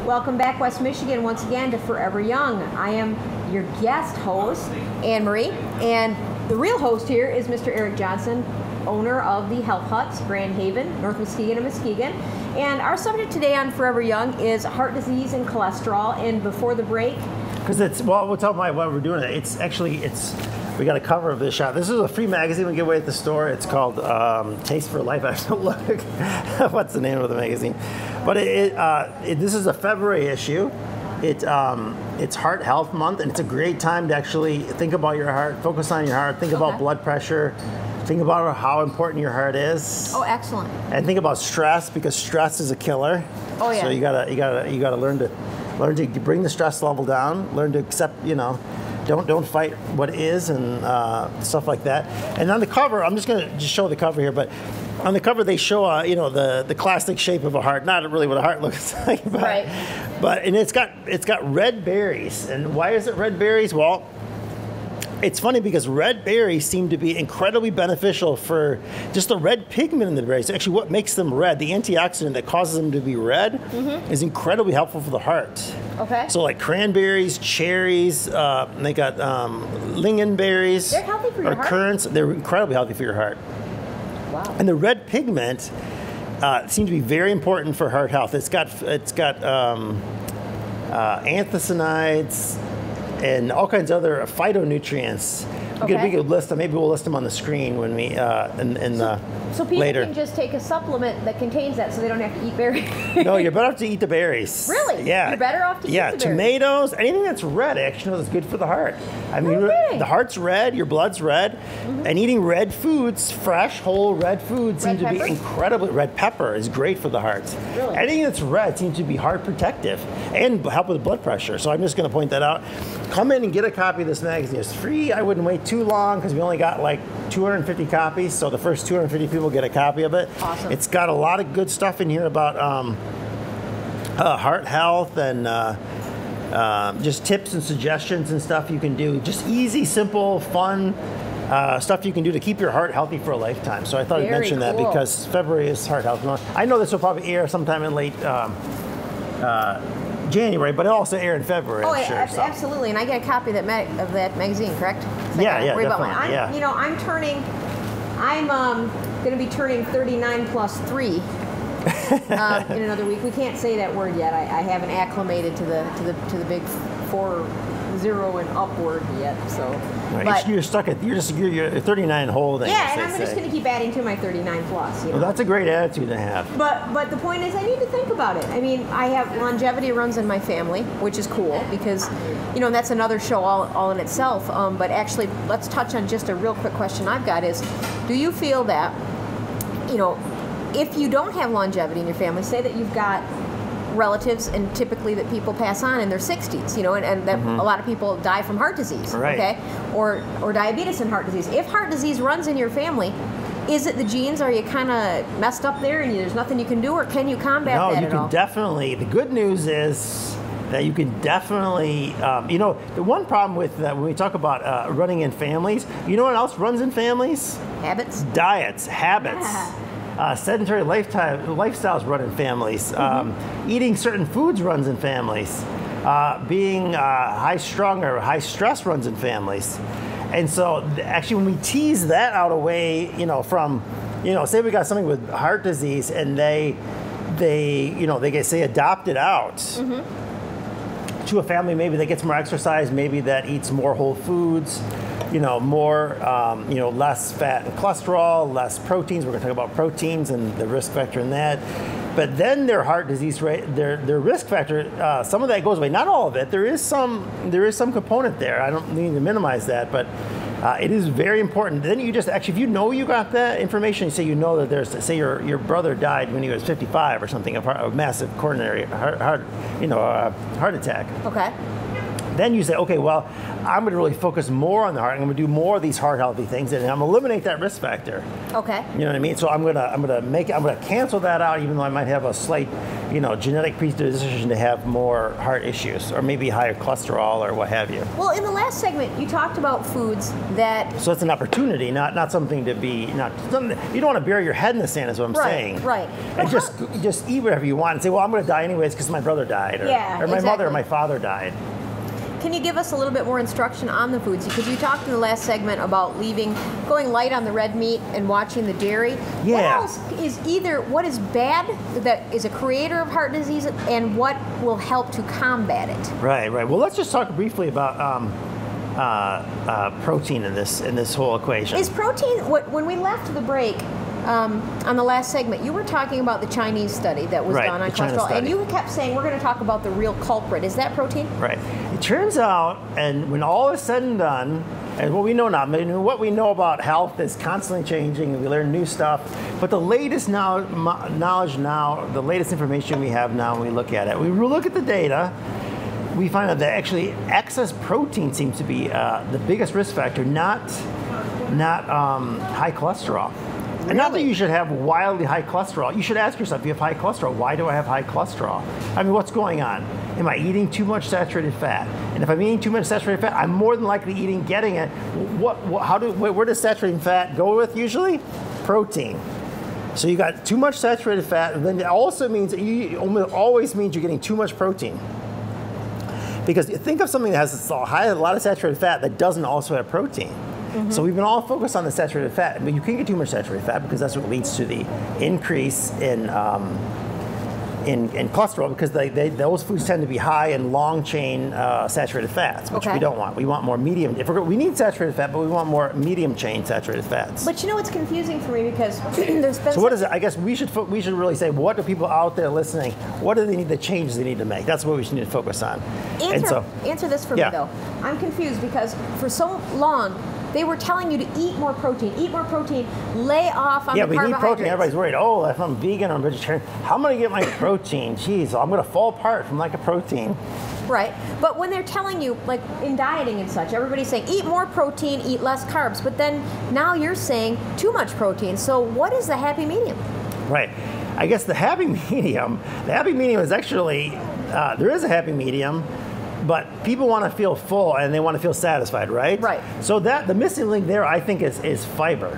Welcome back, West Michigan, once again to Forever Young. I am your guest host, Anne Marie, and the real host here is Mr. Eric Johnson, owner of the Health Huts, Grand Haven, North Muskegon and Muskegon. And our subject today on Forever Young is heart disease and cholesterol. And before the break, because we'll tell why we're doing it. We got a cover of this shot. This is a free magazine we give away at the store. It's called Taste for Life. I have to look. What's the name of the magazine? But this is a February issue. It's Heart Health Month, and it's a great time to actually think about your heart, focus on your heart, think about blood pressure, think about how important your heart is. Oh, excellent. And think about stress, because stress is a killer. Oh yeah. So you gotta learn to bring the stress level down. Learn to accept, don't fight what is and stuff like that. And on the cover, I'm just gonna show the cover here, but on the cover they show the classic shape of a heart, not really what a heart looks like, but, right. And it's got red berries. And why is it red berries? Well, it's funny because red berries seem to be incredibly beneficial for just the red pigment in the berries. Actually, what makes them red, the antioxidant that causes them to be red, is incredibly helpful for the heart. Okay. So like cranberries, cherries, they got lingonberries. They're healthy for your heart? Currants. They're incredibly healthy for your heart. Wow. And the red pigment seems to be very important for heart health. It's got anthocyanins and all kinds of other phytonutrients. We could list them. Maybe we'll list them on the screen when we So people later. can just take a supplement that contains that, so they don't have to eat berries. No, you're better off to eat the berries. Really? Yeah. You're better off to eat the berries. Tomatoes, anything that's red actually is good for the heart. I mean, the heart's red, your blood's red, and eating red foods, fresh, whole red foods, seem to be incredibly. Red pepper is great for the heart. Really? Anything that's red seems to be heart protective and help with blood pressure. So I'm just going to point that out. Come in and get a copy of this magazine. It's free. I wouldn't wait too long because we only got like 250 copies. So the first 250 people get a copy of it. Awesome. It's got a lot of good stuff in here about heart health and just tips and suggestions and stuff you can do. Just easy, simple, fun stuff you can do to keep your heart healthy for a lifetime. So I thought I'd mention that because February is Heart Health Month. I know this will probably air sometime in late January, but it'll also air in February. Oh, I'm sure, absolutely. And I get a copy of that magazine, correct? Yeah, definitely. I'm going to be turning 39 plus 3 in another week. We can't say that word yet. I haven't acclimated to the big 40 and upward yet. So, right. But you're 39 whole. Then yeah, and I'm just going to keep adding to my 39 plus. Well, that's a great attitude to have. But the point is, I need to think about it. I mean, I have longevity runs in my family, which is cool because, that's another show all in itself. But actually, let's touch on just a real quick question I've got is, do you feel that, if you don't have longevity in your family, say that you've got relatives and typically that people pass on in their 60s, and that a lot of people die from heart disease, okay, or diabetes and heart disease. If heart disease runs in your family, is it the genes? Are you kind of messed up there and there's nothing you can do, or can you combat that at all? No, you can definitely. The good news is that you can definitely, the one problem with when we talk about running in families, you know what else runs in families? Habits. Diets, habits. Yeah. Sedentary lifestyles run in families. Eating certain foods runs in families. Being high-strung or high-stress runs in families. And so, actually, when we tease that out away, from, say we got something with heart disease and they get, say, adopted out to a family maybe that gets more exercise, maybe that eats more whole foods, more, less fat and cholesterol, less proteins. We're going to talk about proteins and the risk factor in that. But then their heart disease rate, their risk factor, some of that goes away. Not all of it. There is some component there. I don't need to minimize that, but it is very important. Then you just actually, if you know you got that information, say that there's, say your brother died when he was 55 or something, a massive coronary heart attack. Okay. Then you say, okay, well, I'm going to really focus more on the heart. I'm going to do more of these heart healthy things, and I'm going to eliminate that risk factor. Okay. You know what I mean? So I'm going to cancel that out, even though I might have a slight genetic predisposition to have more heart issues, or maybe higher cholesterol, or what have you. Well, in the last segment, you talked about foods that. So it's an opportunity, not something to be, not something. You don't want to bury your head in the sand, is what I'm saying. Right. And just eat whatever you want and say, well, I'm going to die anyways because my brother died, or my mother or my father died. Can you give us a little bit more instruction on the foods? Because you talked in the last segment about going light on the red meat and watching the dairy. Yeah. What else what is bad that is a creator of heart disease, and what will help to combat it? Right. Well, let's just talk briefly about protein in this whole equation. Is protein, when we left the break, on the last segment, you were talking about the Chinese study that was done on cholesterol, and you kept saying we're going to talk about the real culprit. Is that protein? Right. It turns out, and when all is said and done, and what we know now, what we know about health is constantly changing, and we learn new stuff. But the latest knowledge now, the latest information we have now, when we look at it, we look at the data, we find out that actually excess protein seems to be the biggest risk factor, not high cholesterol. Really? And not that you should have wildly high cholesterol. You should ask yourself, if you have high cholesterol, why do I have high cholesterol? I mean, what's going on? Am I eating too much saturated fat? And if I'm eating too much saturated fat, I'm more than likely getting it. Where does saturated fat go with usually? Protein. So you got too much saturated fat, and then it also means, always means you're getting too much protein. Because think of something that has a lot of saturated fat that doesn't also have protein. Mm-hmm. So we've been all focused on the saturated fat, but you can't get too much saturated fat because that's what leads to the increase in cholesterol, because those foods tend to be high in long chain saturated fats, which we don't want. We want more medium. We need saturated fat, but we want more medium chain saturated fats. But it's confusing for me because there's been. So what is it? I guess we should really say, what do people out there listening? What do they need? The changes they need to make. That's what we should need to focus on. Answer this for me though. I'm confused because for so long they were telling you to eat more protein, lay off on the carbohydrates. Yeah, we need protein. Everybody's worried, if I'm vegan or I'm vegetarian, how am I going to get my protein? Jeez, I'm going to fall apart from lack of protein. Right, but when they're telling you, like in dieting and such, everybody's saying eat more protein, eat less carbs, but then now you're saying too much protein. So what is the happy medium? Right. I guess the happy medium is actually, there is a happy medium, but people want to feel full and they want to feel satisfied, right? Right. So the missing link there, I think, is fiber.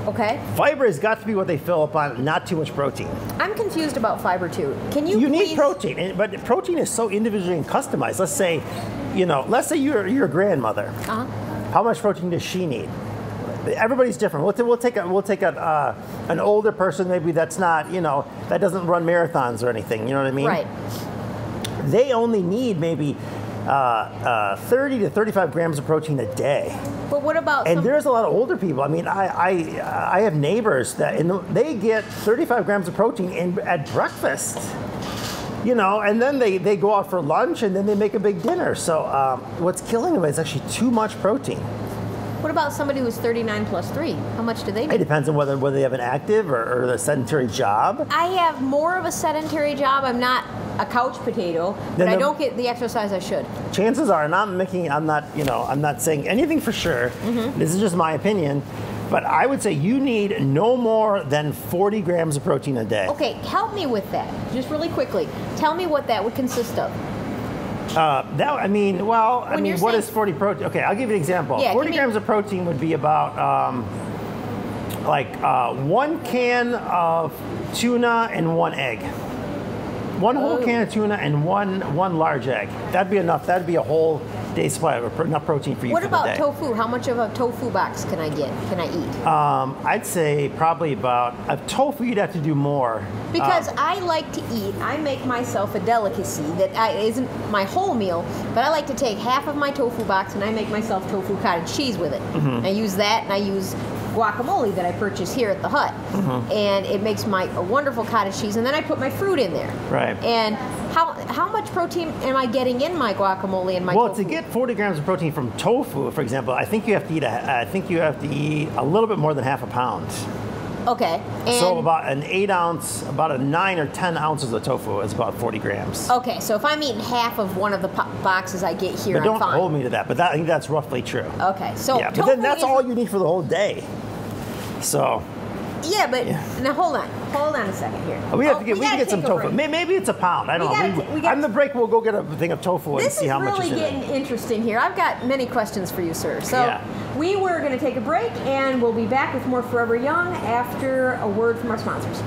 Okay. Fiber has got to be what they fill up on, not too much protein. I'm confused about fiber too. Can you? You need protein, but protein is so individually customized. Let's say, you're a grandmother. Uh-huh. How much protein does she need? Everybody's different. We'll take an older person, maybe that's not, that doesn't run marathons or anything. You know what I mean? Right. They only need maybe 30 to 35 grams of protein a day. But what about? And there's a lot of older people. I mean, I have neighbors they get 35 grams of protein at breakfast. And then they go out for lunch and then they make a big dinner. So what's killing them is actually too much protein. What about somebody who's 39 plus 3? How much do they need? It depends on whether they have an active or a sedentary job. I have more of a sedentary job. I'm not a couch potato, but I don't get the exercise I should. Chances are, I'm not saying anything for sure. Mm-hmm. This is just my opinion. But I would say you need no more than 40 grams of protein a day. Okay, help me with that, just really quickly. Tell me what that would consist of. What is 40 protein? Okay, I'll give you an example. Yeah, 40 grams of protein would be about 1 can of tuna and 1 egg. One whole can of tuna and one large egg. That'd be enough. That'd be a whole day's supply of enough protein for you for the day. What about tofu? How much of a tofu box can I eat? I'd say probably about a tofu. You'd have to do more. Because I like to eat. I make myself a delicacy that isn't my whole meal, but I like to take half of my tofu box and I make myself tofu cottage cheese with it. Mm-hmm. I use that, and I use guacamole that I purchase here at the hut, mm-hmm. and it makes a wonderful cottage cheese. And then I put my fruit in there. Right. And how much protein am I getting in my guacamole and my tofu? Well, to get 40 grams of protein from tofu, for example, I think you have to eat a little bit more than half a pound. Okay. And so about an 8 ounce, about a 9 or 10 ounces of tofu is about 40 grams. Okay, so if I'm eating half of one of the boxes I get here, but don't I'm fine. hold me to that, but I think that's roughly true. Okay, so yeah, but then that's all you need for the whole day. So Yeah, but now hold on a second here. We have to get, we can gotta get some take a tofu. break. Maybe it's a pound. I don't know. On the break, we'll go get a thing of tofu and see how much This is is really getting interesting here. I've got many questions for you, sir. So we were going to take a break, and we'll be back with more Forever Young after a word from our sponsors.